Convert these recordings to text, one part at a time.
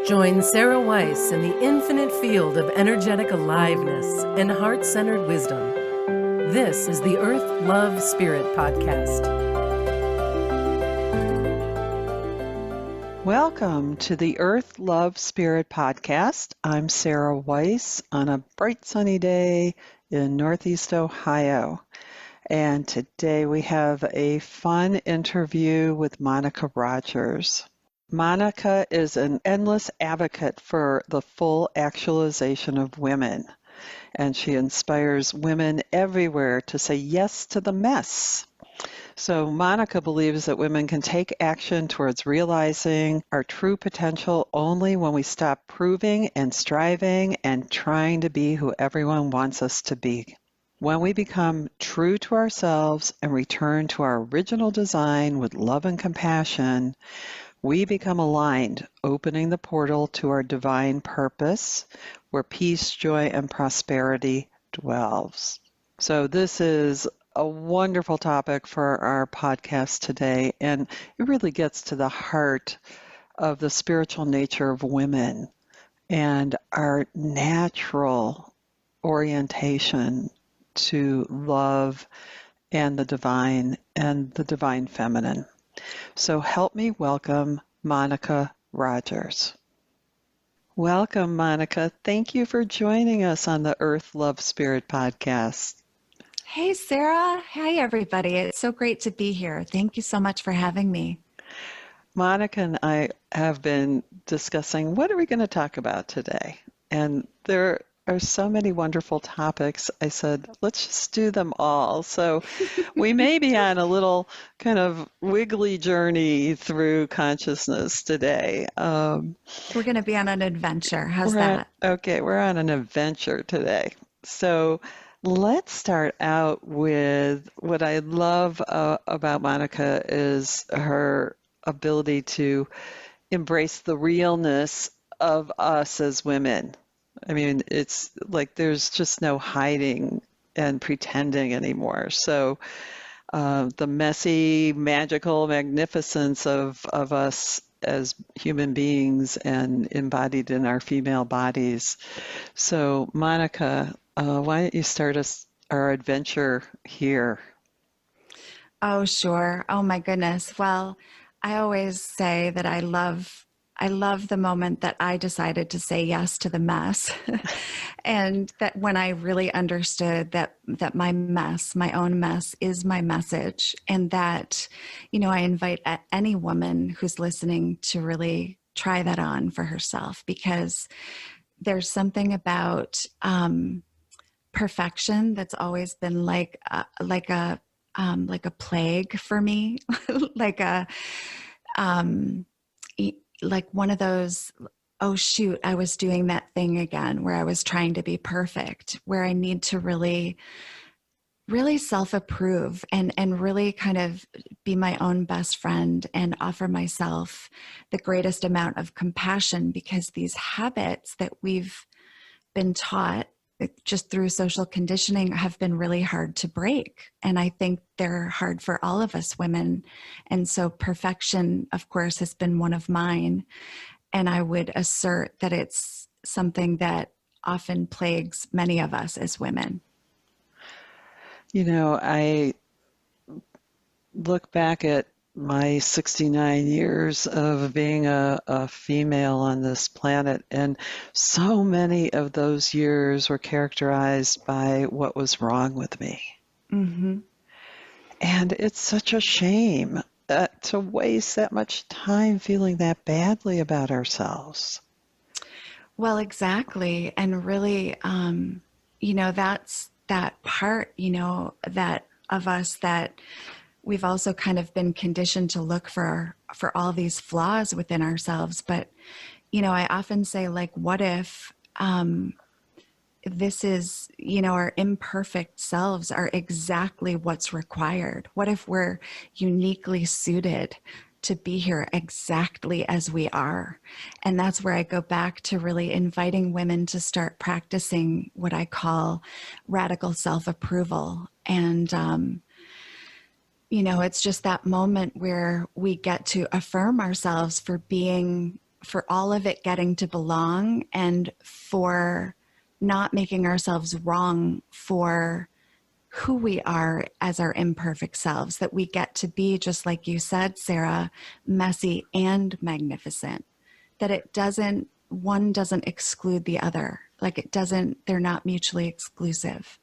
Join Sarah Weiss in the infinite field of energetic aliveness and heart-centered wisdom. This is the Earth, Love, Spirit podcast. Welcome to the Earth, Love, Spirit podcast. I'm Sarah Weiss on a bright sunny day in Northeast Ohio. And today we have a fun interview with Monica Rodgers. Monica is an endless advocate for the full actualization of women, and she inspires women everywhere to say yes to the mess. So Monica believes that women can take action towards realizing our true potential only when we stop proving and striving and trying to be who everyone wants us to be. When we become true to ourselves and return to our original design with love and compassion, we become aligned, opening the portal to our divine purpose, where peace, joy, and prosperity dwells. So this is a wonderful topic for our podcast today, and it really gets to the heart of the spiritual nature of women and our natural orientation to love and the divine feminine. So help me welcome Monica Rodgers. Welcome, Monica. Thank you for joining us on the Earth, Love, Spirit podcast. Hey, Sarah. Hi, everybody. It's so great to be here. Thank you so much for having me. Monica and I have been discussing what are we going to talk about today? And there are so many wonderful topics. I said, let's just do them all. So we may be on a little kind of wiggly journey through consciousness today. We're going to be on an adventure. How's that? Okay, we're on an adventure today. So let's start out with what I love about Monica is her ability to embrace the realness of us as women. I mean, it's like there's just no hiding and pretending anymore. So the messy, magical magnificence of us as human beings and embodied in our female bodies. So Monica, why don't you start our adventure here? Oh, sure. Oh, my goodness. Well, I always say that I love the moment that I decided to say yes to the mess. And that when I really understood that my mess, my own mess, is my message. And that, I invite any woman who's listening to really try that on for herself, because there's something about perfection that's always been like a plague for me, like one of those, oh shoot, I was doing that thing again where I was trying to be perfect, where I need to really, really self-approve and really kind of be my own best friend and offer myself the greatest amount of compassion, because these habits that we've been taught just through social conditioning have been really hard to break. And I think they're hard for all of us women. And so perfection, of course, has been one of mine. And I would assert that it's something that often plagues many of us as women. I look back at my 69 years of being a female on this planet, and so many of those years were characterized by what was wrong with me. Mm-hmm. And it's such a shame to waste that much time feeling that badly about ourselves. Well, exactly. And really, that's that part, that of us that we've also kind of been conditioned to look for all these flaws within ourselves. But, I often say, like, what if this is, our imperfect selves are exactly what's required? What if we're uniquely suited to be here exactly as we are? And that's where I go back to really inviting women to start practicing what I call radical self-approval. And, it's just that moment where we get to affirm ourselves for being for all of it getting to belong, and for not making ourselves wrong for who we are as our imperfect selves, that we get to be, just like you said, Sarah, messy and magnificent, that one doesn't exclude the other. Like they're not mutually exclusive.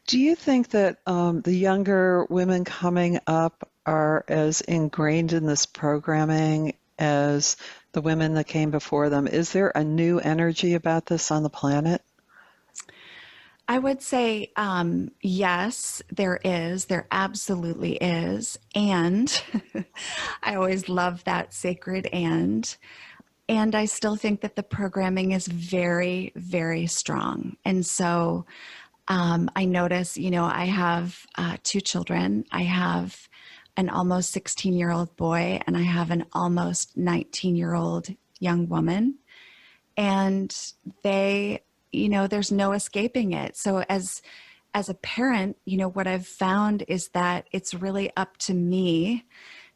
Do you think that the younger women coming up are as ingrained in this programming as the women that came before them? Is there a new energy about this on the planet? I would say yes, there is. There absolutely is. And I always love that sacred and. And I still think that the programming is very, very strong. And so I notice, I have 2 children. I have an almost 16-year-old boy, and I have an almost 19-year-old young woman. And they, there's no escaping it. So as a parent, what I've found is that it's really up to me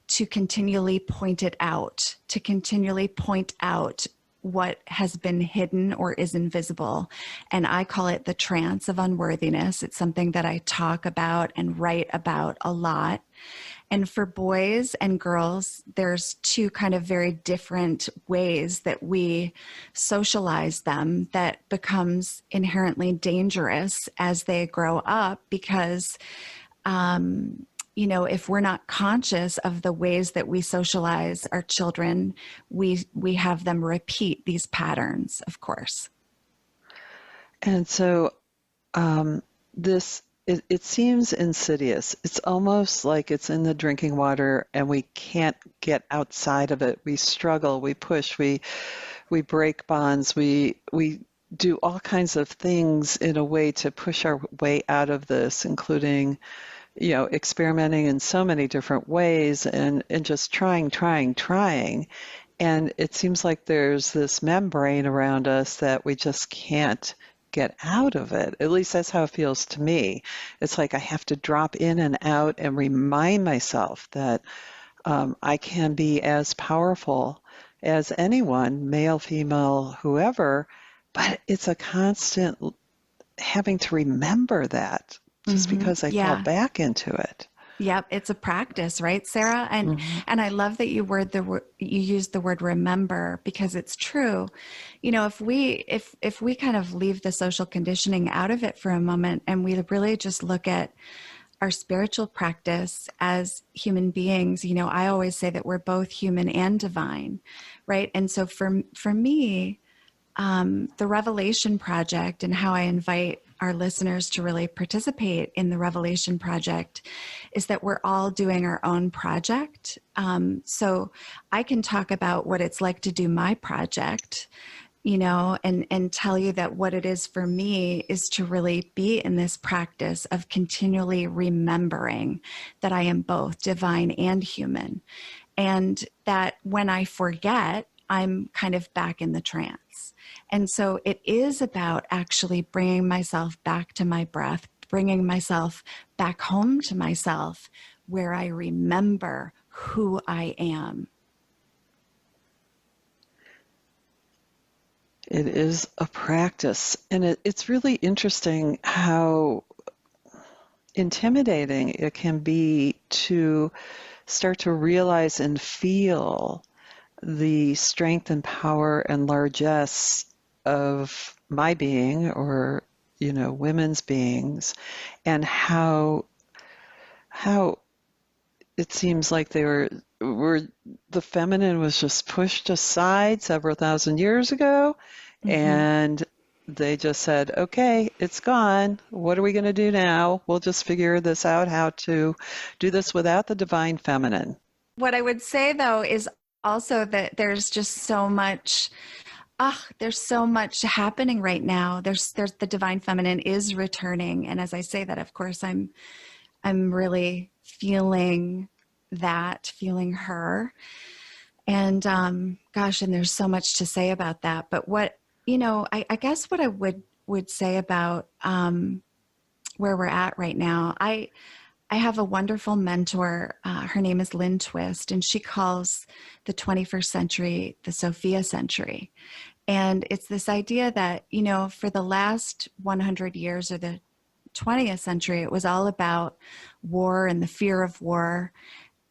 to continually point it out, to continually point out what has been hidden or is invisible. And I call it the trance of unworthiness. It's something that I talk about and write about a lot. And for boys and girls, there's 2 kind of very different ways that we socialize them that becomes inherently dangerous as they grow up, because if we're not conscious of the ways that we socialize our children, we have them repeat these patterns, of course. And so it seems insidious. It's almost like it's in the drinking water and we can't get outside of it. We struggle, we push, we break bonds, we do all kinds of things in a way to push our way out of this, including experimenting in so many different ways and just trying. And it seems like there's this membrane around us that we just can't get out of it. At least that's how it feels to me. It's like I have to drop in and out and remind myself that I can be as powerful as anyone, male, female, whoever, but it's a constant having to remember that. Just because I fall back into it. Yep, it's a practice, right, Sarah? And and I love that you used the word remember, because it's true. If we kind of leave the social conditioning out of it for a moment, and we really just look at our spiritual practice as human beings, I always say that we're both human and divine, right? And so for me, the Revelation Project, and how I invite our listeners to really participate in the Revelation Project, is that we're all doing our own project. So I can talk about what it's like to do my project, and tell you that what it is for me is to really be in this practice of continually remembering that I am both divine and human. And that when I forget, I'm kind of back in the trance. And so it is about actually bringing myself back to my breath, bringing myself back home to myself, where I remember who I am. It is a practice. And it's really interesting how intimidating it can be to start to realize and feel the strength and power and largesse of my being, or women's beings, and how it seems like they were the feminine was just pushed aside several thousand years ago, and they just said, okay, it's gone. What are we going to do now? We'll just figure this out, how to do this without the divine feminine. What I would say, though, is also that there's just so much there's so much happening right now. There's the divine feminine is returning, and as I say that, of course, I'm really feeling her, and gosh, and there's so much to say about that. But what I guess what I would say about where we're at right now, I have a wonderful mentor. Her name is Lynn Twist, and she calls the 21st century the Sophia century. And it's this idea that, you know, for the last 100 years or the 20th century, it was all about war and the fear of war.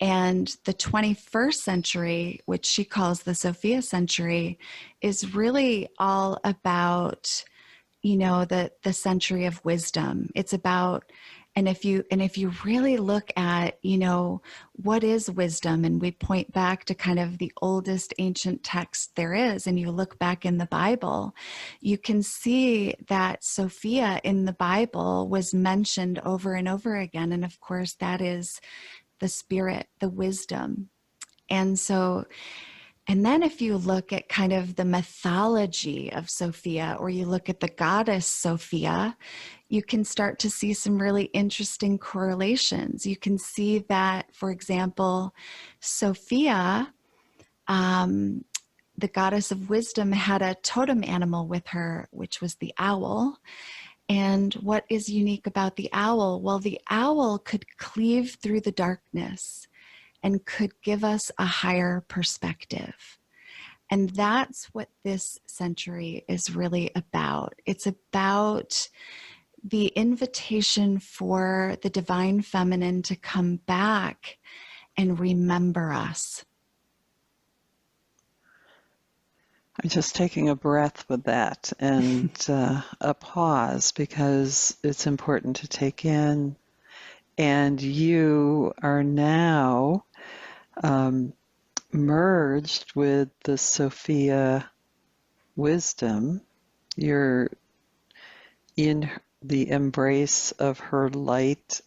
And the 21st century, which she calls the Sophia century, is really all about, you know, the century of wisdom. It's about, and if you really look at, you know, what is wisdom, and we point back to kind of the oldest ancient text there is, and you look back in the Bible, you can see that Sophia in the Bible was mentioned over and over again. And of course, that is the spirit, the wisdom. And so, and then if you look at kind of the mythology of Sophia, or you look at the goddess Sophia, you can start to see some really interesting correlations. You can see that, for example, Sophia, the goddess of wisdom, had a totem animal with her, which was the owl. And what is unique about the owl? Well, the owl could cleave through the darkness and could give us a higher perspective. And that's what this century is really about. It's about the invitation for the divine feminine to come back and remember us. I'm just taking a breath with that and a pause, because it's important to take in. And you are now merged with the Sophia wisdom. You're in the embrace of her light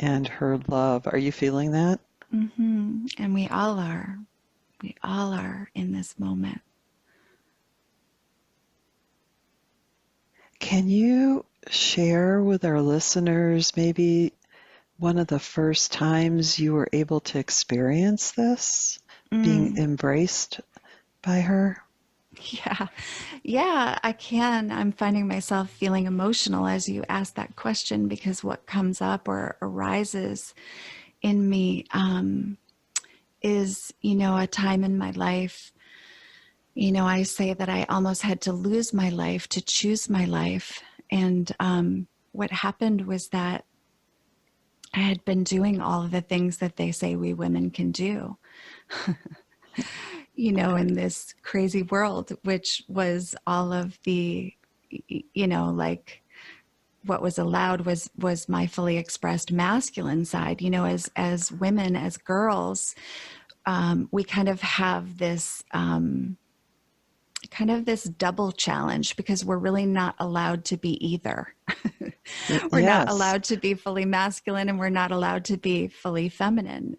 and her love. Are you feeling that? Mm-hmm. And we all are. We all are in this moment. Can you share with our listeners maybe one of the first times you were able to experience this, being embraced by her? Yeah, I can. I'm finding myself feeling emotional as you ask that question, because what comes up or arises in me is, you know, a time in my life. You know, I say that I almost had to lose my life to choose my life. And what happened was that I had been doing all of the things that they say we women can do, you know, in this crazy world, which was all of the, you know, like what was allowed was my fully expressed masculine side. You know, as women, as girls, we kind of have this this double challenge, because we're really not allowed to be either. We're not allowed to be fully masculine, and we're not allowed to be fully feminine.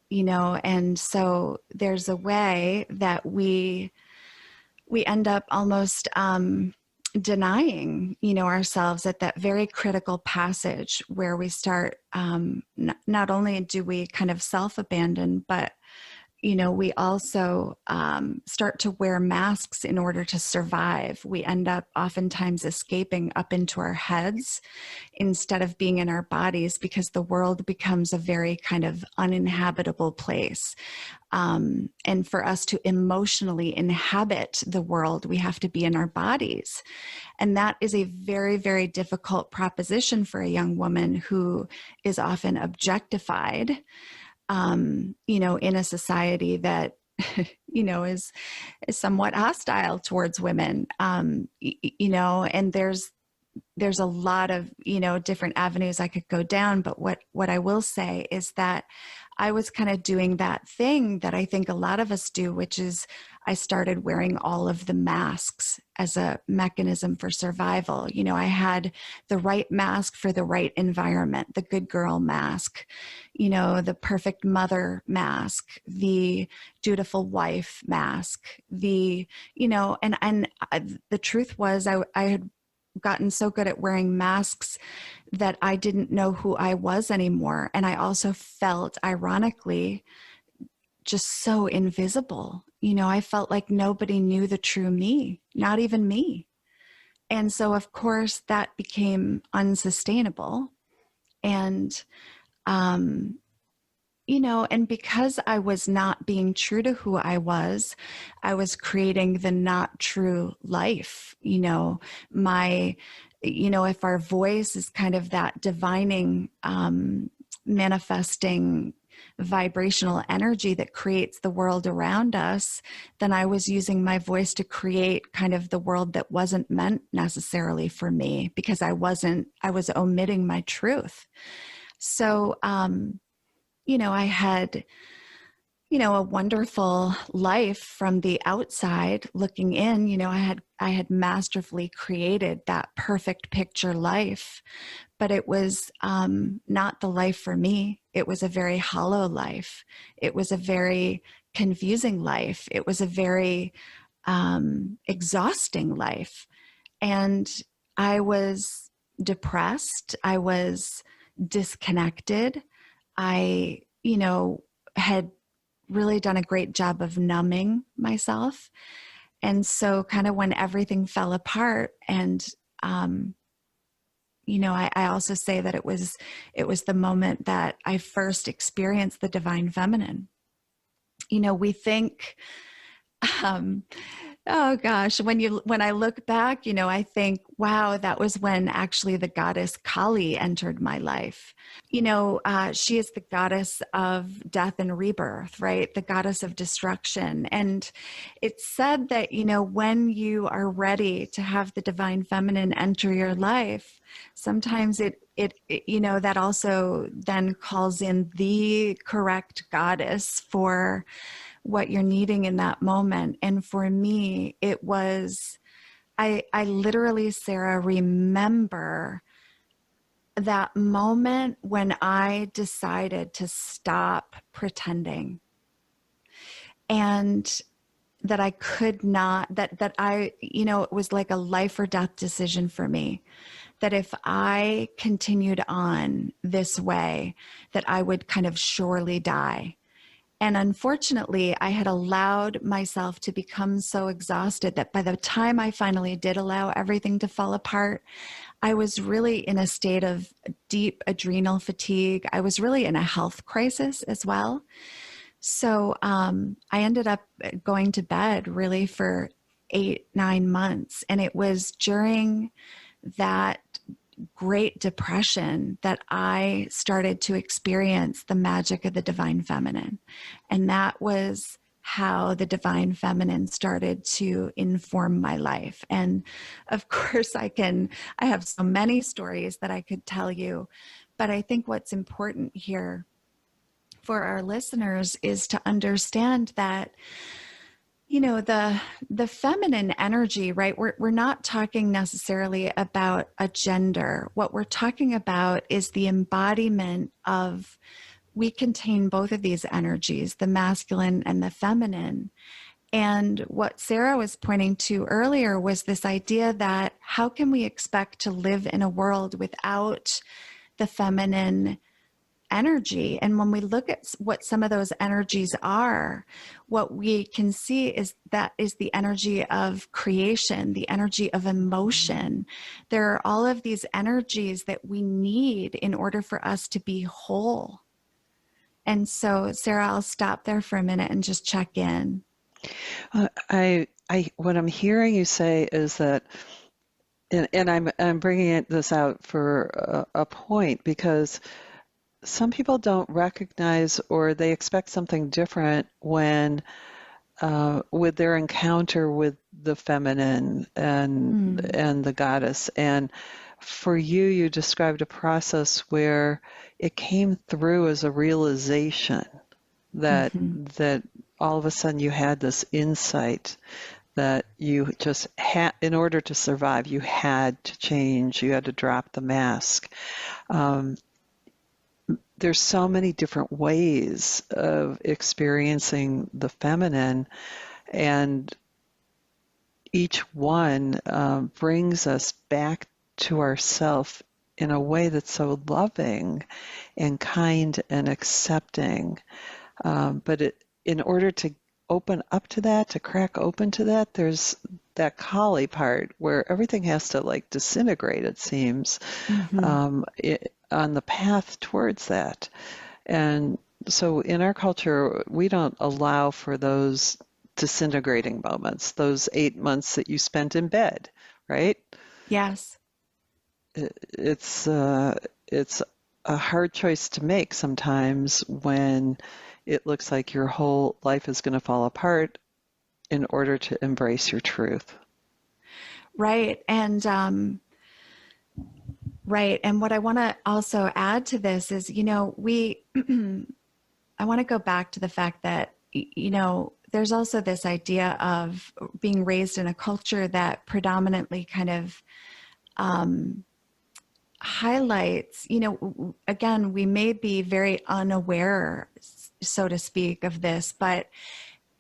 You know, and so there's a way that we end up almost denying, you know, ourselves at that very critical passage where we start, not only do we kind of self-abandon, but, you know, we also start to wear masks in order to survive. We end up oftentimes escaping up into our heads instead of being in our bodies, because the world becomes a very kind of uninhabitable place. And for us to emotionally inhabit the world, we have to be in our bodies. And that is a very, very difficult proposition for a young woman who is often objectified, you know, in a society that, you know, is somewhat hostile towards women, you know, and there's a lot of, you know, different avenues I could go down. But what I will say is that I was kind of doing that thing that I think a lot of us do, which is I started wearing all of the masks as a mechanism for survival. You know, I had the right mask for the right environment, the good girl mask, you know, the perfect mother mask, the dutiful wife mask, the, you know, and the truth was I had gotten so good at wearing masks that I didn't know who I was anymore. And I also felt, ironically, just so invisible. You know, I felt like nobody knew the true me, not even me. And so, of course, that became unsustainable. And, and because I was not being true to who I was creating the not true life. If our voice is kind of that divining, manifesting vibrational energy that creates the world around us, then I was using my voice to create kind of the world that wasn't meant necessarily for me, because I was omitting my truth. So, I had, a wonderful life from the outside looking in. I had masterfully created that perfect picture life, but it was not the life for me. It was a very hollow life. It was a very confusing life. It was a very exhausting life. And I was depressed. I was disconnected. I, had really done a great job of numbing myself. And so kind of when everything fell apart, and I also say that it was the moment that I first experienced the divine feminine. We think, oh gosh, when I look back, I think, wow, that was when actually the goddess Kali entered my life. She is the goddess of death and rebirth, right? The goddess of destruction. And it's said that, when you are ready to have the divine feminine enter your life, sometimes it that also then calls in the correct goddess for what you're needing in that moment. And for me, it was, I literally, Sarah, remember that moment when I decided to stop pretending, and that I could not, that I, it was like a life or death decision for me, that if I continued on this way, that I would kind of surely die. And unfortunately, I had allowed myself to become so exhausted that by the time I finally did allow everything to fall apart, I was really in a state of deep adrenal fatigue. I was really in a health crisis as well. So I ended up going to bed really for 8-9 months. And it was during that Great Depression that I started to experience the magic of the divine feminine. And that was how the divine feminine started to inform my life. And of course, I have so many stories that I could tell you, but I think what's important here for our listeners is to understand that the feminine energy, right? We're not talking necessarily about a gender. What we're talking about is the embodiment of, we contain both of these energies, the masculine and the feminine. And what Sarah was pointing to earlier was this idea that how can we expect to live in a world without the feminine energy? And when we look at what some of those energies are, what we can see is that is the energy of creation, the energy of emotion. There are all of these energies that we need in order for us to be whole. And so, Sarah, I'll stop there for a minute and just check in. What I'm hearing you say is that, and I'm bringing this out for a point, because some people don't recognize, or they expect something different when with their encounter with the feminine and the goddess. And for you, you described a process where it came through as a realization that that all of a sudden you had this insight that you just had, in order to survive, you had to change, you had to drop the mask. There's so many different ways of experiencing the feminine, and each one brings us back to ourself in a way that's so loving and kind and accepting. But in order to open up to that, to crack open to that, there's that Kali part where everything has to like disintegrate, it seems. on the path towards that. And so in our culture, we don't allow for those disintegrating moments, those 8 months that you spent in bed, right? Yes. It's a hard choice to make sometimes when it looks like your whole life is going to fall apart in order to embrace your truth. Right. Right. And what I want to also add to this is, I want to go back to the fact that, there's also this idea of being raised in a culture that predominantly kind of highlights, again, we may be very unaware, so to speak, of this, but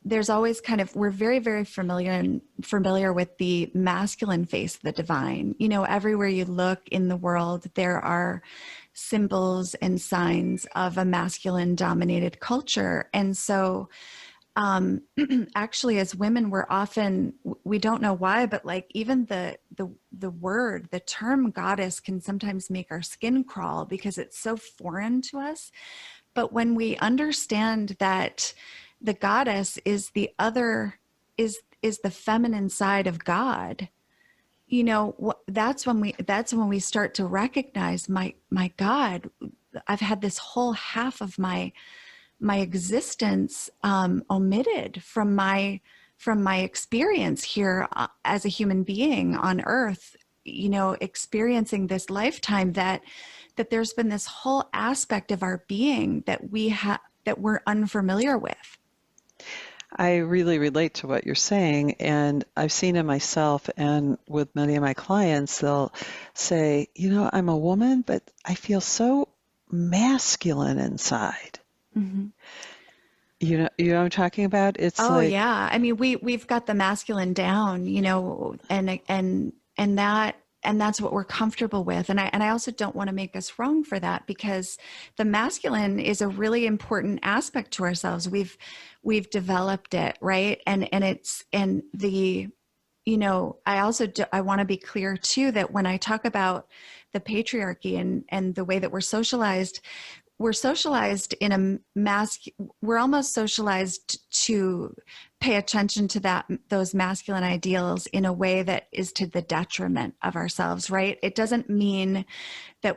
there's always kind of, we're very, very familiar with the masculine face of the divine. Everywhere you look in the world, there are symbols and signs of a masculine dominated culture. And so actually, as women, we're often, we don't know why, but like even the word, the term goddess can sometimes make our skin crawl because it's so foreign to us. But when we understand that the goddess is the other, is the feminine side of God, that's when we start to recognize, my God, I've had this whole half of my existence omitted from my experience here as a human being on earth, experiencing this lifetime, that there's been this whole aspect of our being that we're unfamiliar with. I really relate to what you're saying, and I've seen it myself and with many of my clients. They'll say, I'm a woman, but I feel so masculine inside. Mm-hmm. You know what I'm talking about? It's like, yeah. I mean, we've got the masculine down, and that's what we're comfortable with. And I also don't want to make us wrong for that, because the masculine is a really important aspect to ourselves. We've developed it, right? And I want to be clear too, that when I talk about the patriarchy and the way that we're socialized in we're almost socialized to pay attention to those masculine ideals in a way that is to the detriment of ourselves, right? It doesn't mean that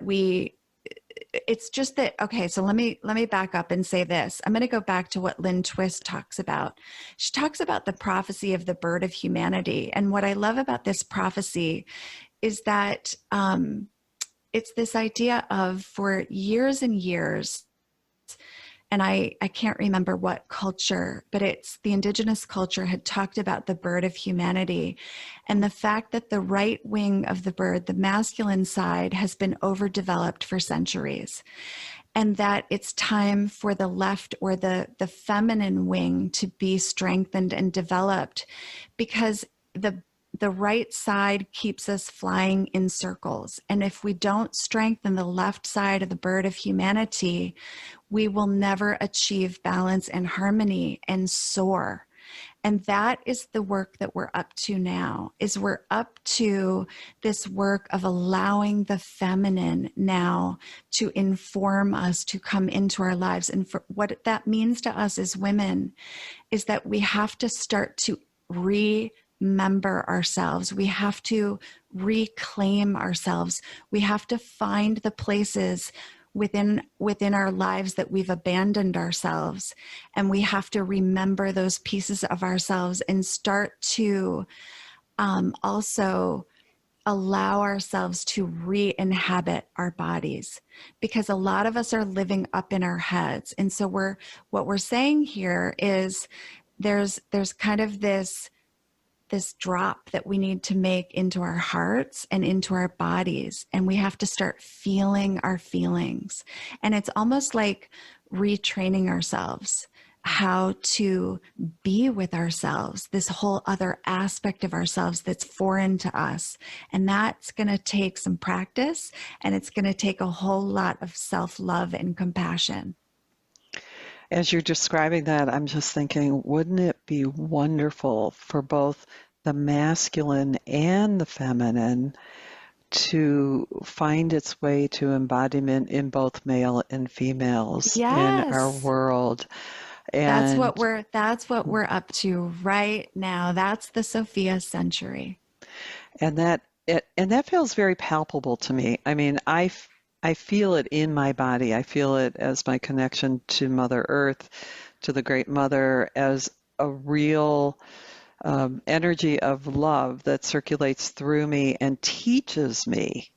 it's just that, okay, so let me back up and say this. I'm going to go back to what Lynn Twist talks about. She talks about the prophecy of the bird of humanity. And what I love about this prophecy is that, it's this idea of, for years and years, and I can't remember what culture, but it's the indigenous culture had talked about the bird of humanity, and the fact that the right wing of the bird, the masculine side, has been overdeveloped for centuries, and that it's time for the left, or the feminine wing, to be strengthened and developed, because the right side keeps us flying in circles. And if we don't strengthen the left side of the bird of humanity, we will never achieve balance and harmony and soar. And that is the work that we're up to now, is we're up to this work of allowing the feminine now to inform us, to come into our lives. And for what that means to us as women is that we have to start to remember ourselves. We have to reclaim ourselves. We have to find the places within our lives that we've abandoned ourselves. And we have to remember those pieces of ourselves and start to also allow ourselves to re-inhabit our bodies, because a lot of us are living up in our heads. And so what we're saying here is there's kind of this drop that we need to make into our hearts and into our bodies. And we have to start feeling our feelings. And it's almost like retraining ourselves how to be with ourselves, this whole other aspect of ourselves that's foreign to us. And that's going to take some practice, and it's going to take a whole lot of self-love and compassion. as you're describing that, I'm just thinking, wouldn't it be wonderful for both the masculine and the feminine to find its way to embodiment in both male and females in our Yes. world. That's And what we're up to right now. That's the Sophia century. that feels very palpable to me. I mean, I feel it in my body. I feel it as my connection to Mother Earth, to the Great Mother, as a real energy of love that circulates through me and teaches me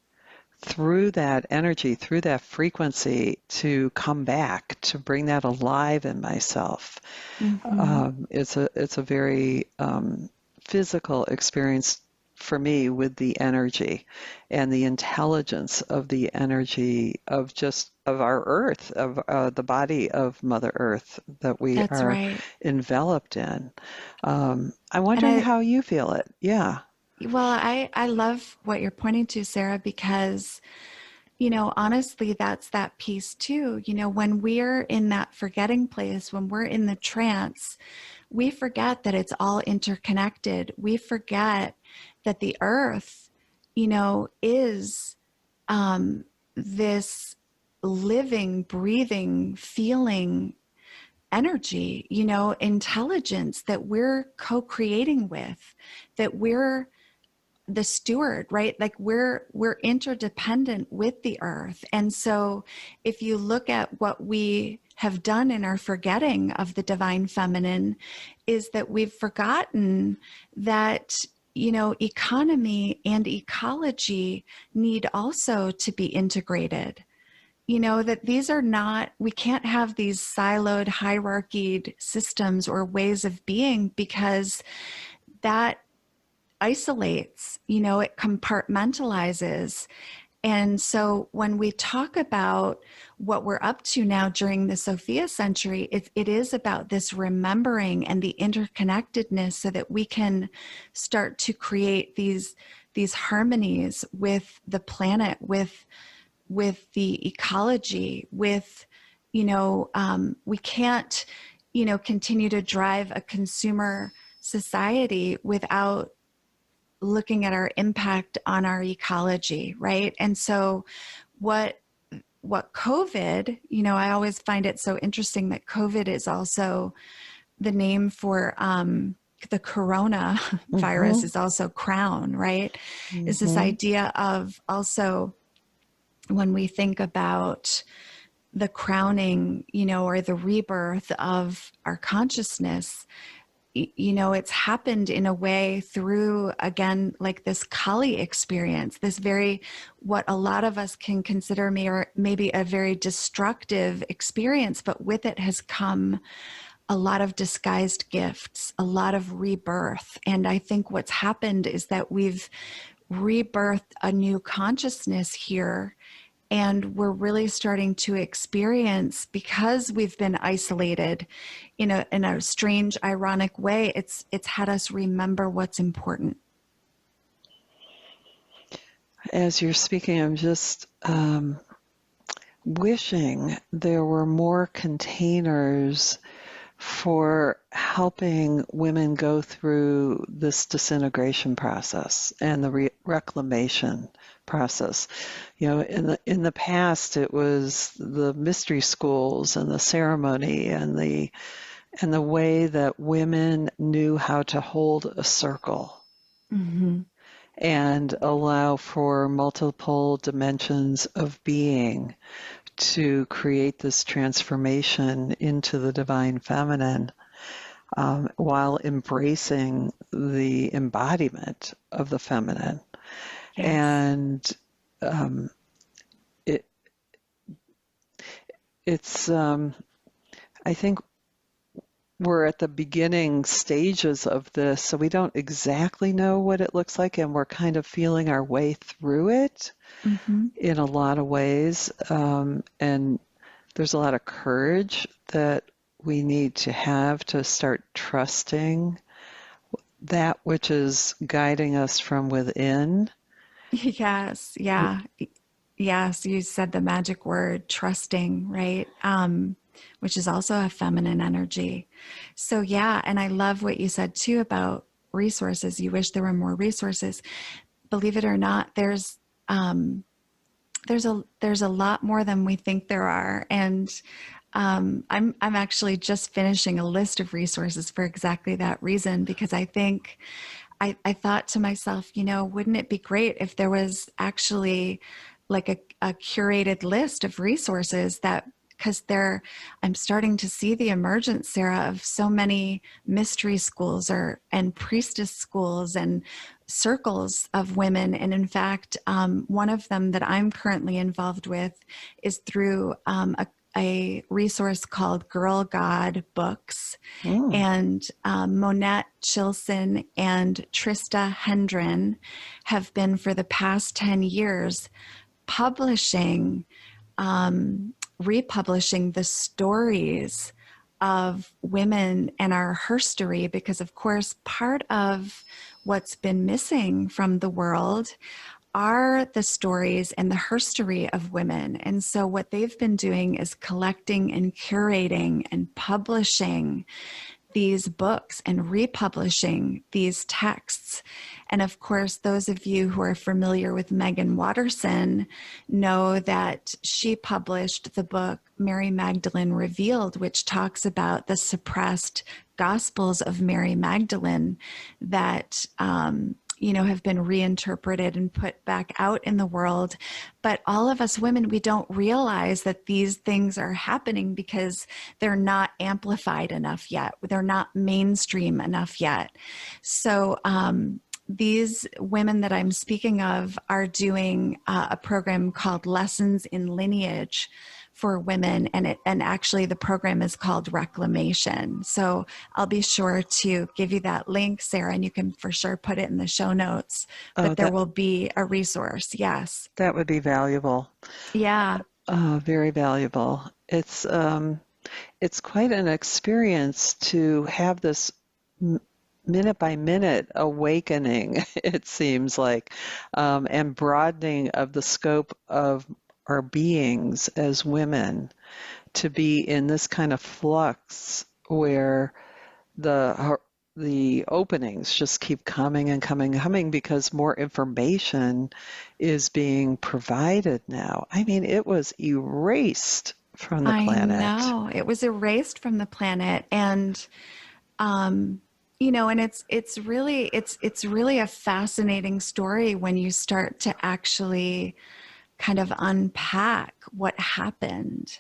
through that energy, through that frequency, to come back, to bring that alive in myself. Mm-hmm. It's a very physical experience for me with the energy and the intelligence of the energy of our earth, of the body of Mother Earth that we That's are right. enveloped in. I'm And wondering how you feel it. Yeah. I love what you're pointing to, Sarah, because, honestly, that's that piece too. When we're in that forgetting place, when we're in the trance, we forget that it's all interconnected. We forget that the earth, is this living, breathing, feeling energy, intelligence that we're co-creating with, that we're the steward, right? Like we're interdependent with the earth. And so if you look at what we have done in our forgetting of the divine feminine, is that we've forgotten that economy and ecology need also to be integrated. That these are not, we can't have these siloed, hierarchied systems or ways of being, because that isolates, it compartmentalizes. And so when we talk about what we're up to now during the Sophia century, it is about this remembering and the interconnectedness, so that we can start to create these harmonies with the planet, with the ecology, with, we can't, continue to drive a consumer society without looking at our impact on our ecology, right? And so what COVID, I always find it so interesting that COVID is also the name for the corona virus, Mm-hmm. is also crown, right? Is this Mm-hmm. idea of also, when we think about the crowning, or the rebirth of our consciousness, it's happened in a way through, again, like this Kali experience, this very, what a lot of us can consider maybe a very destructive experience, but with it has come a lot of disguised gifts, a lot of rebirth. And I think what's happened is that we've rebirthed a new consciousness here. And we're really starting to experience, because we've been isolated in a strange, ironic way, it's had us remember what's important. As you're speaking, I'm just wishing there were more containers for helping women go through this disintegration process and the reclamation process. In the past, it was the mystery schools and the ceremony and the way that women knew how to hold a circle. Mm-hmm. And allow for multiple dimensions of being to create this transformation into the divine feminine, while embracing the embodiment of the feminine. Yes. And it it's I think we're at the beginning stages of this, so we don't exactly know what it looks like, and we're kind of feeling our way through it Mm-hmm. in a lot of ways. And there's a lot of courage that we need to have to start trusting that which is guiding us from within. Yes. Yeah. Yes. You said the magic word, trusting, right? Which is also a feminine energy. So, yeah. And I love what you said too about resources. You wish there were more resources. Believe it or not, there's there's a lot more than we think there are. And I'm actually just finishing a list of resources for exactly that reason, because I think I thought to myself, wouldn't it be great if there was actually like a curated list of resources that, because I'm starting to see the emergence, Sarah, of so many mystery schools and priestess schools and circles of women. And in fact, one of them that I'm currently involved with is through a resource called Girl God Books. Mm. And Monette Chilson and Trista Hendren have been for the past 10 years publishing, republishing the stories of women and our herstory, because of course part of what's been missing from the world are the stories and the herstory of women. And so what they've been doing is collecting and curating and publishing these books and republishing these texts. And of course, those of you who are familiar with Megan Watterson know that she published the book Mary Magdalene Revealed, which talks about the suppressed Gospels of Mary Magdalene that have been reinterpreted and put back out in the world. But all of us women, we don't realize that these things are happening because they're not amplified enough yet. They're not mainstream enough yet. So these women that I'm speaking of are doing a program called Lessons in Lineage for women, and actually the program is called Reclamation. So I'll be sure to give you that link, Sarah, and you can for sure put it in the show notes. Oh, But there will be a resource. Yes. that would be valuable. Yeah. Very valuable. It's quite an experience to have this minute by minute awakening, it seems like, and broadening of the scope of our beings as women, to be in this kind of flux where the openings just keep coming and coming and coming because more information is being provided now. I mean, it was erased from the I planet. know. It was erased from the planet. And and it's really a fascinating story when you start to actually kind of unpack what happened,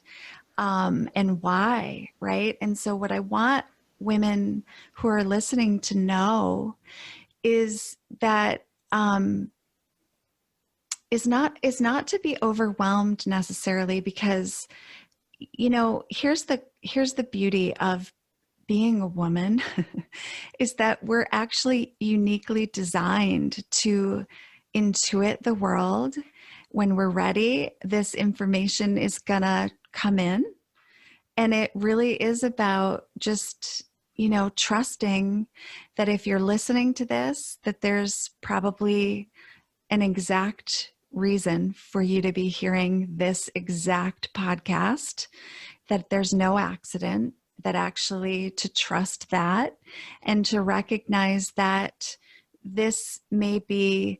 and why, right? And so what I want women who are listening to know is that is not to be overwhelmed necessarily, because here's the beauty of being a woman is that we're actually uniquely designed to intuit the world. When we're ready, this information is gonna come in. And it really is about just, trusting that if you're listening to this, that there's probably an exact reason for you to be hearing this exact podcast, that there's no accident, that actually to trust that and to recognize that this may be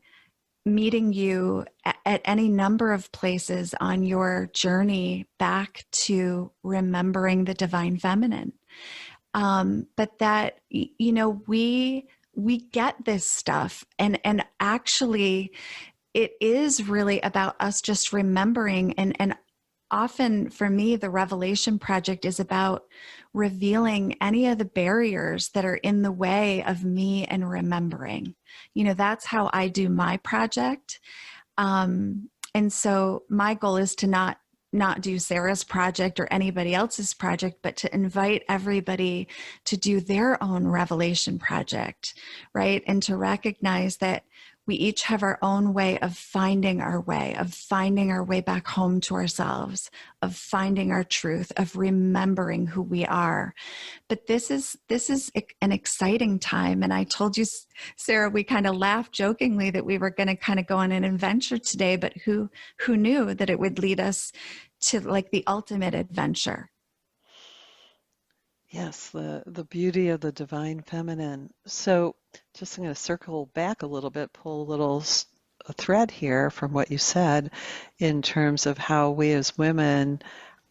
meeting you at any number of places on your journey back to remembering the divine feminine. But that, we get this stuff, and actually it is really about us just remembering. And often for me, the Revelation Project is about revealing any of the barriers that are in the way of me and remembering. That's how I do my project. And so my goal is to not do Sarah's project or anybody else's project, but to invite everybody to do their own revelation project, right? And to recognize that we each have our own way, of finding our way back home to ourselves, of finding our truth, of remembering who we are. But this is an exciting time. And I told you, Sarah, we kind of laughed jokingly that we were going to kind of go on an adventure today, but who knew that it would lead us to like the ultimate adventure? Yes, the beauty of the divine feminine. So just I'm going to circle back a little bit, pull a little a thread here from what you said in terms of how we as women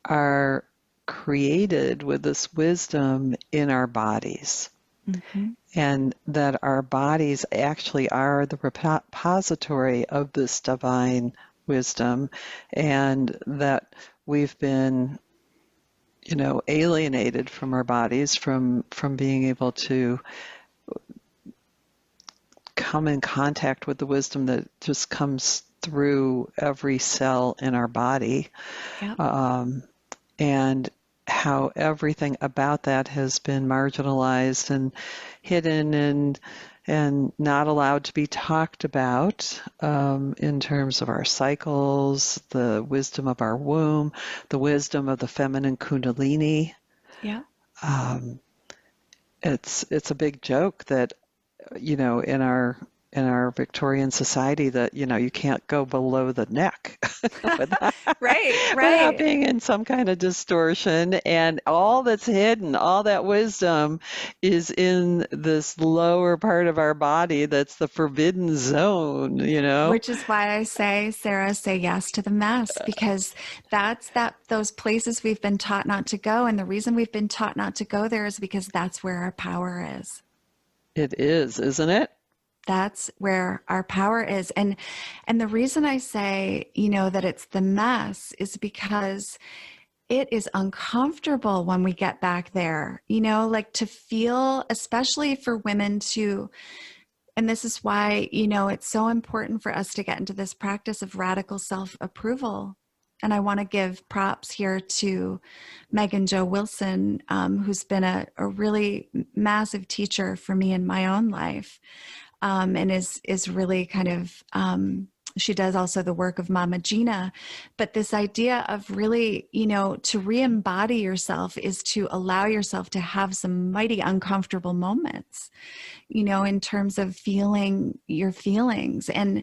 are created with this wisdom in our bodies, Mm-hmm. and that our bodies actually are the repository of this divine wisdom, and that we've been, alienated from our bodies from being able to come in contact with the wisdom that just comes through every cell in our body. Yep. And how everything about that has been marginalized and hidden and not allowed to be talked about, in terms of our cycles, the wisdom of our womb, the wisdom of the feminine kundalini. Yeah. It's a big joke that, in our Victorian society, that you can't go below the neck without, Right, without right. being in some kind of distortion, and all that's hidden, all that wisdom is in this lower part of our body that's the forbidden zone. Which is why I say, Sarah, say yes to the mess, because those places we've been taught not to go. And the reason we've been taught not to go there is because that's where our power is. It is, isn't it? That's where our power is. And the reason I say, that it's the mess is because it is uncomfortable when we get back there, like to feel, especially for women to, and this is why, it's so important for us to get into this practice of radical self-approval. And I want to give props here to Megan Jo Wilson, who's been a really massive teacher for me in my own life. And is really kind of, she does also the work of Mama Gina. But this idea of really, to re-embody yourself is to allow yourself to have some mighty uncomfortable moments, in terms of feeling your feelings. And,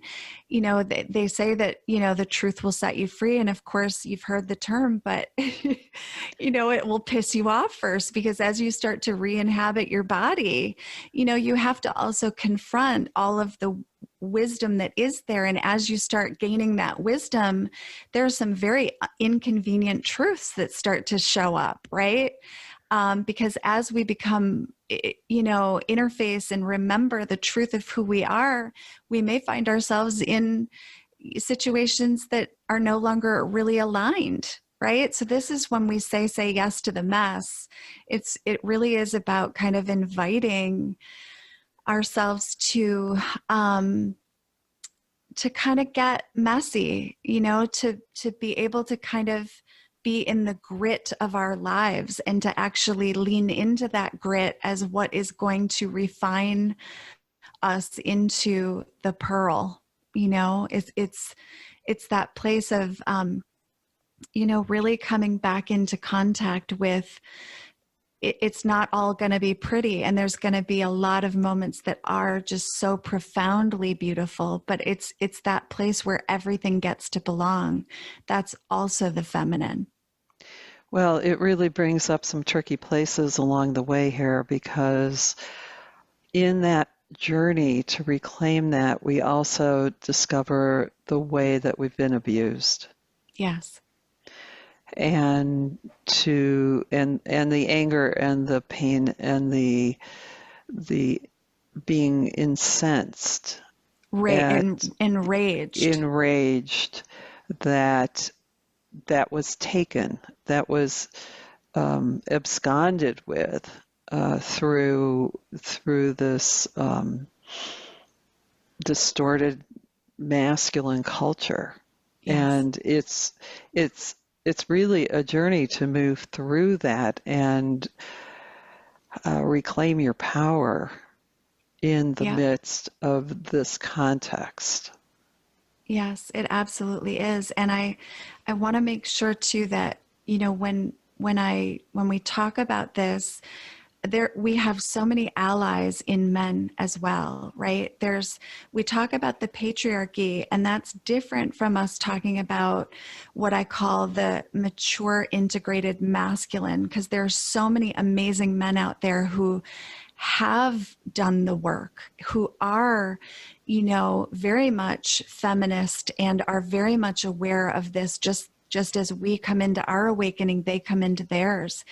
they say that, the truth will set you free. And of course, you've heard the term, but, it will piss you off first, because as you start to re-inhabit your body, you have to also confront all of the wisdom that is there. And as you start gaining that wisdom, there are some very inconvenient truths that start to show up, right? Because as we become, interface and remember the truth of who we are, we may find ourselves in situations that are no longer really aligned, right? So this is when we say yes to the mess. It really is about kind of inviting ourselves to kind of get messy, to be able to kind of be in the grit of our lives and to actually lean into that grit as what is going to refine us into the pearl. It's that place of really coming back into contact with, it's not all going to be pretty, and there's going to be a lot of moments that are just so profoundly beautiful, but it's that place where everything gets to belong. That's also the feminine. Well, it really brings up some tricky places along the way here, because in that journey to reclaim that, we also discover the way that we've been abused. Yes. And and the anger and the pain and the being incensed, enraged that was taken, that was absconded with through this distorted masculine culture. Yes. And it's really a journey to move through that and reclaim your power in the midst of this context. Yes, it absolutely is. And I want to make sure too that, when we talk about this, we have so many allies in men as well, right? We talk about the patriarchy, and that's different from us talking about what I call the mature integrated masculine, because there are so many amazing men out there who have done the work, who are, very much feminist and are very much aware of this, just as we come into our awakening, they come into theirs.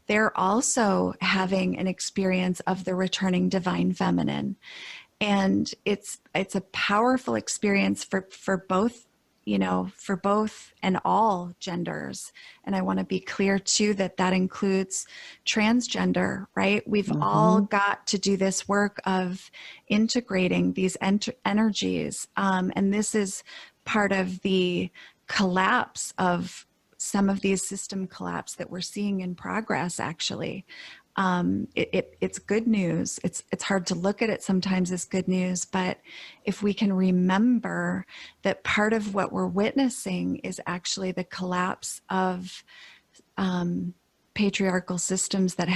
They're also having an experience of the returning divine feminine. And it's a powerful experience for both, for both and all genders. And I want to be clear too that includes transgender, right? We've all got to do this work of integrating these energies. And this is part of the collapse of some of these system collapse that we're seeing in progress, actually. It's good news. It's hard to look at it sometimes as good news, but if we can remember that part of what we're witnessing is actually the collapse of patriarchal systems that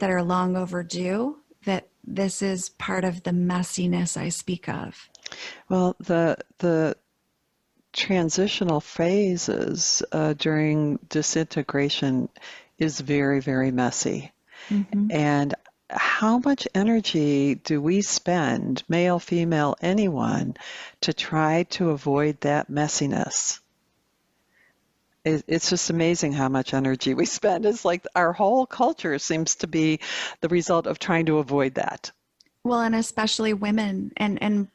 are long overdue, that this is part of the messiness I speak of. Well, the transitional phases during disintegration is very, very messy. And how much energy do we spend, male, female, anyone, to try to avoid that messiness? It's just amazing how much energy we spend. It's like our whole culture seems to be the result of trying to avoid that. Well, and especially women. And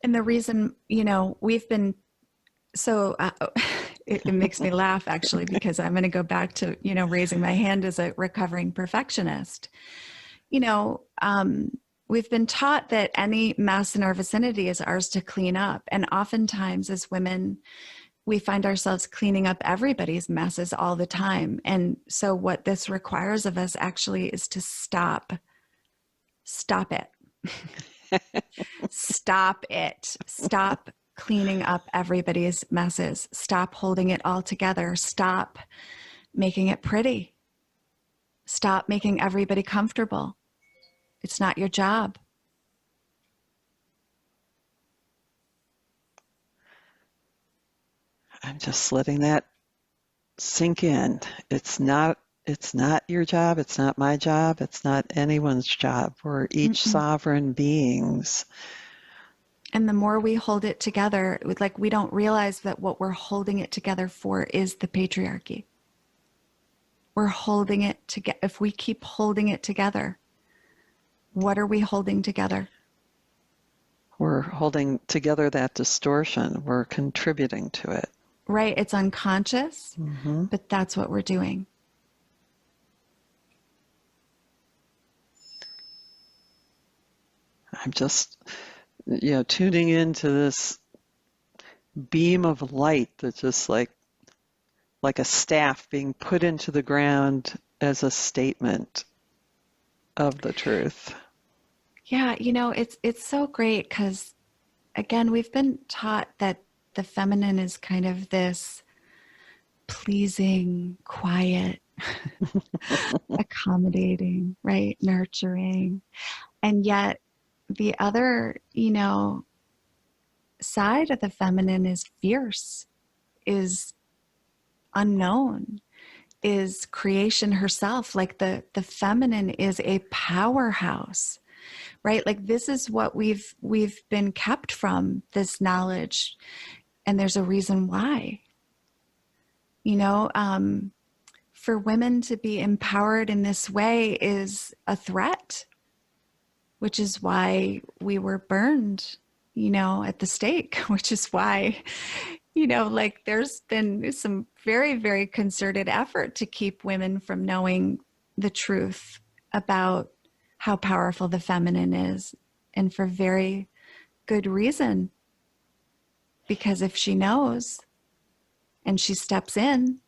the reason, we've been so it makes me laugh, actually, because I'm going to go back to, raising my hand as a recovering perfectionist. We've been taught that any mess in our vicinity is ours to clean up. And oftentimes as women, we find ourselves cleaning up everybody's messes all the time. And so what this requires of us actually is to stop it. Stop it. Stop cleaning up everybody's messes. Stop holding it all together. Stop making it pretty. Stop making everybody comfortable. It's not your job. I'm just letting that sink in. It's not your job. It's not my job. It's not anyone's job. We're each sovereign beings. And the more we hold it together, we don't realize that what we're holding it together for is the patriarchy. We're holding it together. If we keep holding it together, what are we holding together? We're holding together that distortion. We're contributing to it. Right. It's unconscious, but that's what we're doing. I'm just, tuning into this beam of light that's just like a staff being put into the ground as a statement of the truth. Yeah, it's so great because, again, we've been taught that the feminine is kind of this pleasing, quiet, accommodating, right? Nurturing. And yet the other, side of the feminine is fierce, is unknown, is creation herself. Like the feminine is a powerhouse, right? Like this is what we've been kept from, this knowledge. And there's a reason why. For women to be empowered in this way is a threat, which is why we were burned, at the stake, which is why, there's been some very, very concerted effort to keep women from knowing the truth about how powerful the feminine is, and for very good reason. Because if she knows and she steps in,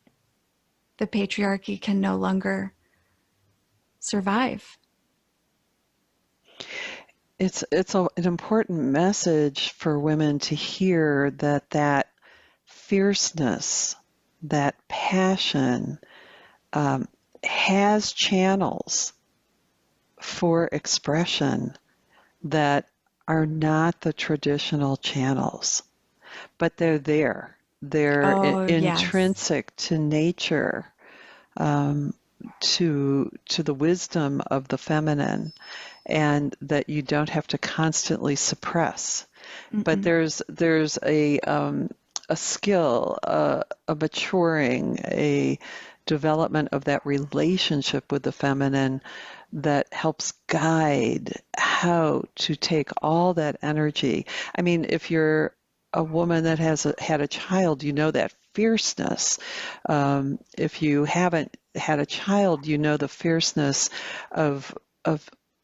the patriarchy can no longer survive. It's an important message for women to hear that fierceness, that passion, has channels for expression that are not the traditional channels, but they're there. They're intrinsic to nature. to the wisdom of the feminine, and that you don't have to constantly suppress. But Mm-mm. there's a skill, a maturing, a development of that relationship with the feminine that helps guide how to take all that energy. I mean, if you're a woman that has had a child, you know that fierceness. If you haven't had a child, you know the fierceness of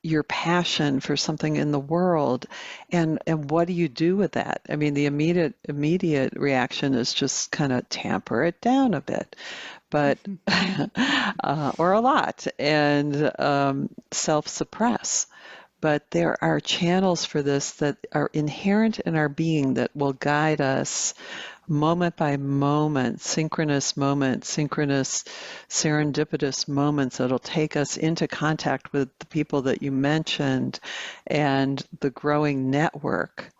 your passion for something in the world, and what do you do with that? I mean, the immediate reaction is just kind of tamper it down a bit, but or a lot, and self-suppress. But there are channels for this that are inherent in our being that will guide us moment by moment, synchronous, serendipitous moments that'll take us into contact with the people that you mentioned and the growing network,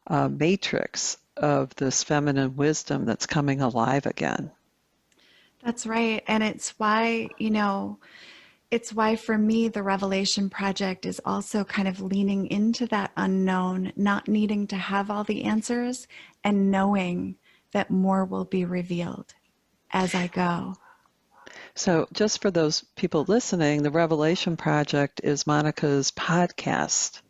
matrix of this feminine wisdom that's coming alive again. That's right. And it's why, it's why for me, the Revelation Project is also kind of leaning into that unknown, not needing to have all the answers and knowing that more will be revealed as I go. So, just for those people listening, the Revelation Project is Monica's podcast.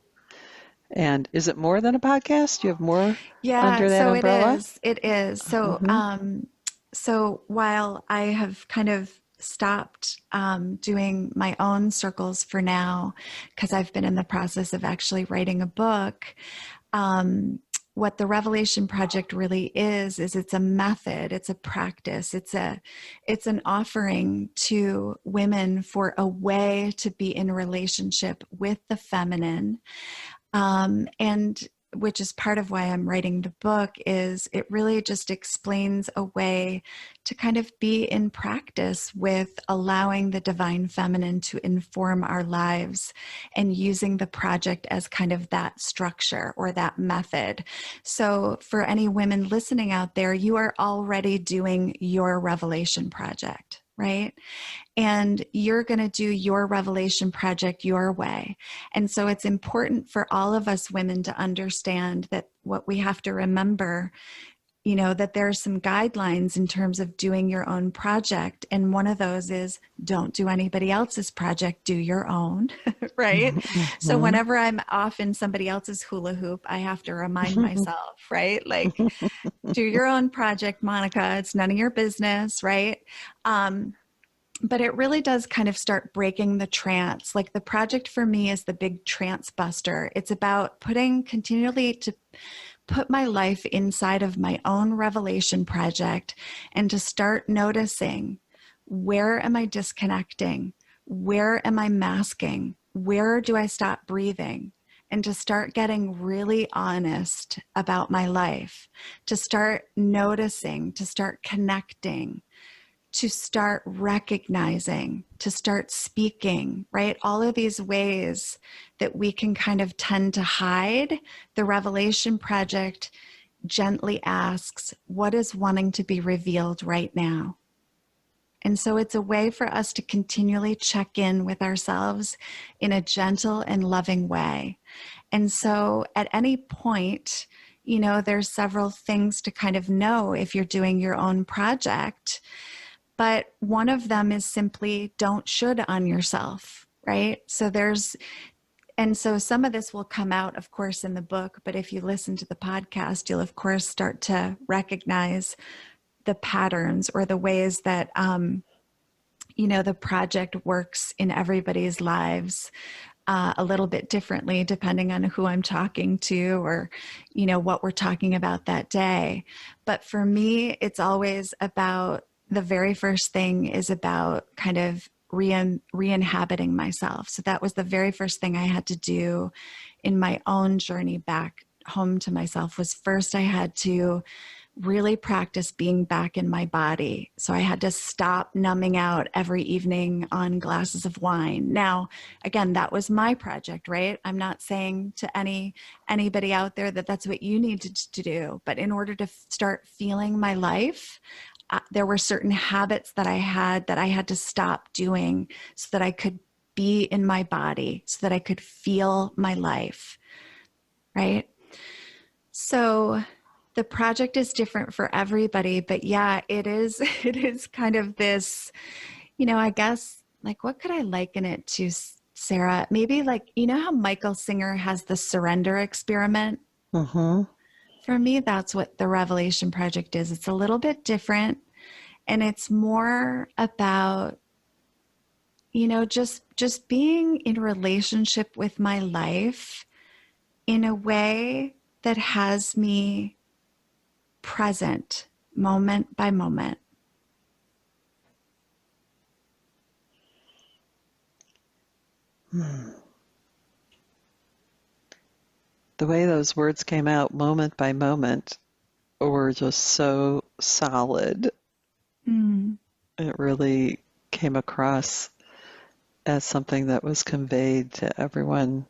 And is it more than a podcast? You have more Yeah, under that so it umbrella? is. It is. Mm-hmm. So while I have kind of stopped doing my own circles for now, because I've been in the process of actually writing a book, what the Revelation Project really is it's a method, it's a practice, it's an offering to women for a way to be in relationship with the feminine, and which is part of why I'm writing the book, is it really just explains a way to kind of be in practice with allowing the divine feminine to inform our lives and using the project as kind of that structure or that method. So for any women listening out there, you are already doing your revelation project, right? And you're going to do your revelation project your way. And so it's important for all of us women to understand that what we have to remember, that there are some guidelines in terms of doing your own project. And one of those is don't do anybody else's project, do your own, right? So Mm-hmm. whenever I'm off in somebody else's hula hoop, I have to remind myself, right? Like, do your own project, Monica. It's none of your business, right? But it really does kind of start breaking the trance. Like the project for me is the big trance buster. It's about continually to put my life inside of my own revelation project and to start noticing, where am I disconnecting? Where am I masking? Where do I stop breathing? And to start getting really honest about my life, to start noticing, to start connecting, to start recognizing, to start speaking, right? All of these ways that we can kind of tend to hide. The Revelation Project gently asks, what is wanting to be revealed right now? And so it's a way for us to continually check in with ourselves in a gentle and loving way. And so at any point, there's several things to kind of know if you're doing your own project. But one of them is simply don't should on yourself, right? And so some of this will come out, of course, in the book, but if you listen to the podcast, you'll, of course, start to recognize the patterns or the ways that, the project works in everybody's lives a little bit differently, depending on who I'm talking to or, what we're talking about that day. But for me, it's always about, the very first thing is about kind of re-inhabiting myself. So that was the very first thing I had to do in my own journey back home to myself. Was first I had to really practice being back in my body. So I had to stop numbing out every evening on glasses of wine. Now, again, that was my project, right? I'm not saying to anybody out there that that's what you need to do. But in order to start feeling my life, there were certain habits that I had to stop doing so that I could be in my body, so that I could feel my life, right? So the project is different for everybody, but yeah, it is it is kind of this, I guess, like, what could I liken it to, Sarah? Maybe like, how Michael Singer has the surrender experiment? Mm-hmm. For me, that's what the Revelation Project is. It's a little bit different, and it's more about, just being in relationship with my life in a way that has me present moment by moment. The way those words came out moment by moment were just so solid. Mm. It really came across as something that was conveyed to everyone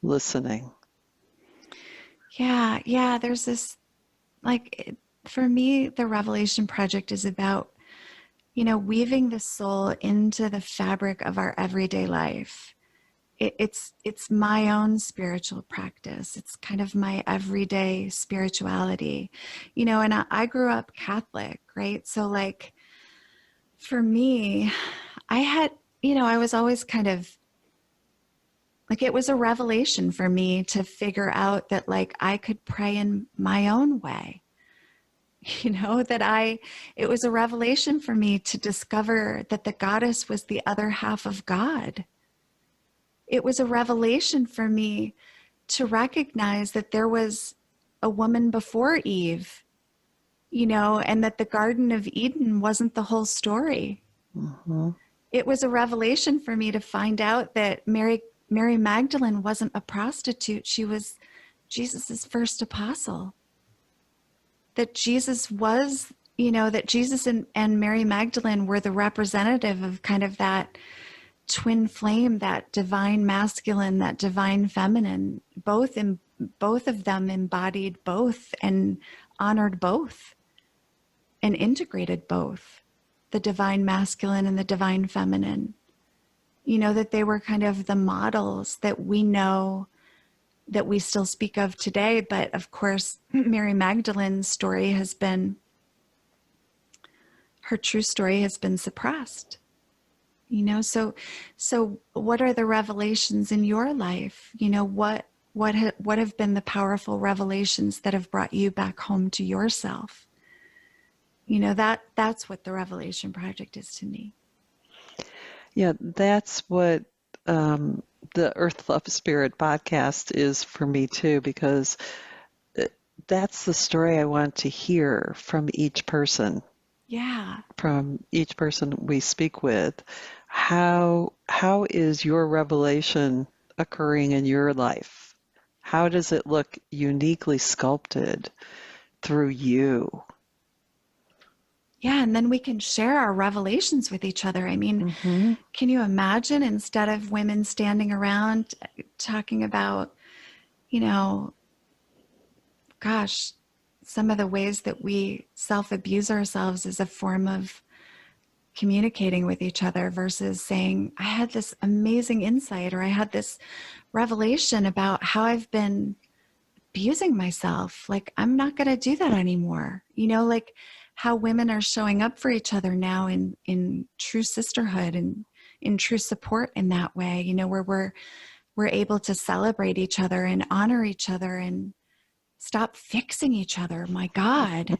listening. Yeah, there's this, like, for me, the Revelation Project is about, weaving the soul into the fabric of our everyday life. It's my own spiritual practice. It's kind of my everyday spirituality, and I grew up Catholic, right? So like, for me, I had, I was always kind of like, it was a revelation for me to figure out that, like, I could pray in my own way. It was a revelation for me to discover that the goddess was the other half of God. It was a revelation for me to recognize that there was a woman before Eve, and that the Garden of Eden wasn't the whole story. Mm-hmm. It was a revelation for me to find out that Mary Magdalene wasn't a prostitute. She was Jesus's first apostle. That Jesus was, that Jesus and Mary Magdalene were the representative of kind of that twin flame, that divine masculine, that divine feminine. Both of them embodied both and honored both and integrated both, the divine masculine and the divine feminine. That they were kind of the models that we know, that we still speak of today. But of course, Mary Magdalene's story her true story has been suppressed. So what are the revelations in your life? What have been the powerful revelations that have brought you back home to yourself? That's what the Revelation Project is to me. Yeah, that's what the Earth Love Spirit podcast is for me too, because that's the story I want to hear from each person. Yeah. From each person we speak with. How is your revelation occurring in your life? How does it look uniquely sculpted through you? Yeah, and then we can share our revelations with each other. I mean, Mm-hmm. can you imagine, instead of women standing around talking about, gosh, some of the ways that we self-abuse ourselves as a form of communicating with each other, versus saying, I had this amazing insight, or I had this revelation about how I've been abusing myself. Like, I'm not going to do that anymore. Like how women are showing up for each other now in true sisterhood and in true support in that way, where we're able to celebrate each other and honor each other and stop fixing each other. My God.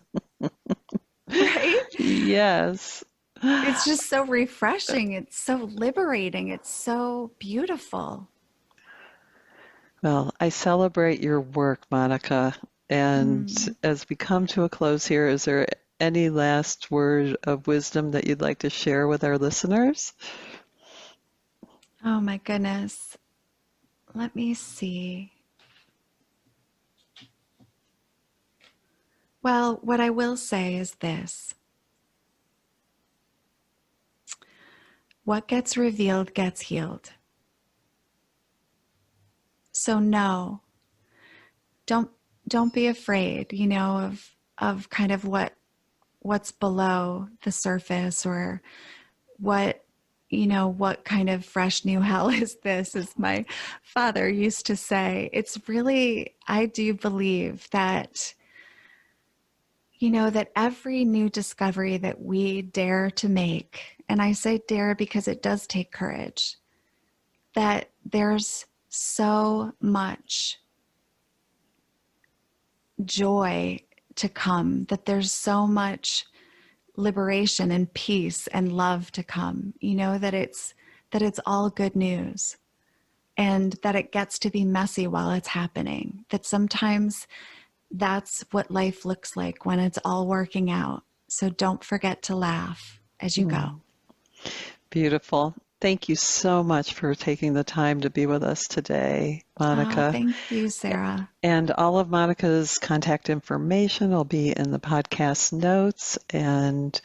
Right? Yes. It's just so refreshing. It's so liberating. It's so beautiful. Well, I celebrate your work, Monica. And Mm. as we come to a close here, is there any last word of wisdom that you'd like to share with our listeners? Oh my goodness. Let me see. Well, what I will say is this. What gets revealed gets healed. So no, don't be afraid, of kind of what what's below the surface, or what, what kind of fresh new hell is this, as my father used to say. It's really, I do believe that, that every new discovery that we dare to make, and I say dare because it does take courage, that there's so much joy to come, that there's so much liberation and peace and love to come, that it's all good news, and that it gets to be messy while it's happening, that sometimes that's what life looks like when it's all working out. So don't forget to laugh as you go. Beautiful. Thank you so much for taking the time to be with us today, Monica. Oh, thank you, Sarah. And all of Monica's contact information will be in the podcast notes, and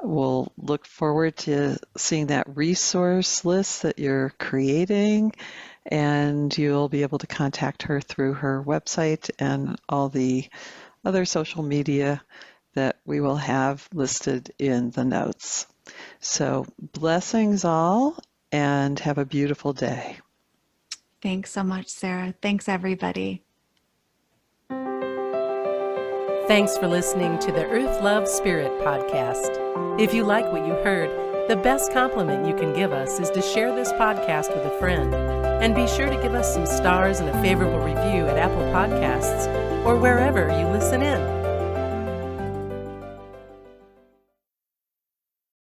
we'll look forward to seeing that resource list that you're creating, and you'll be able to contact her through her website and all the other social media that we will have listed in the notes. So blessings all, and have a beautiful day. Thanks so much, Sarah. Thanks, everybody. Thanks for listening to the Earth, Love, Spirit podcast. If you like what you heard, the best compliment you can give us is to share this podcast with a friend. And be sure to give us some stars and a favorable review at Apple Podcasts or wherever you listen in.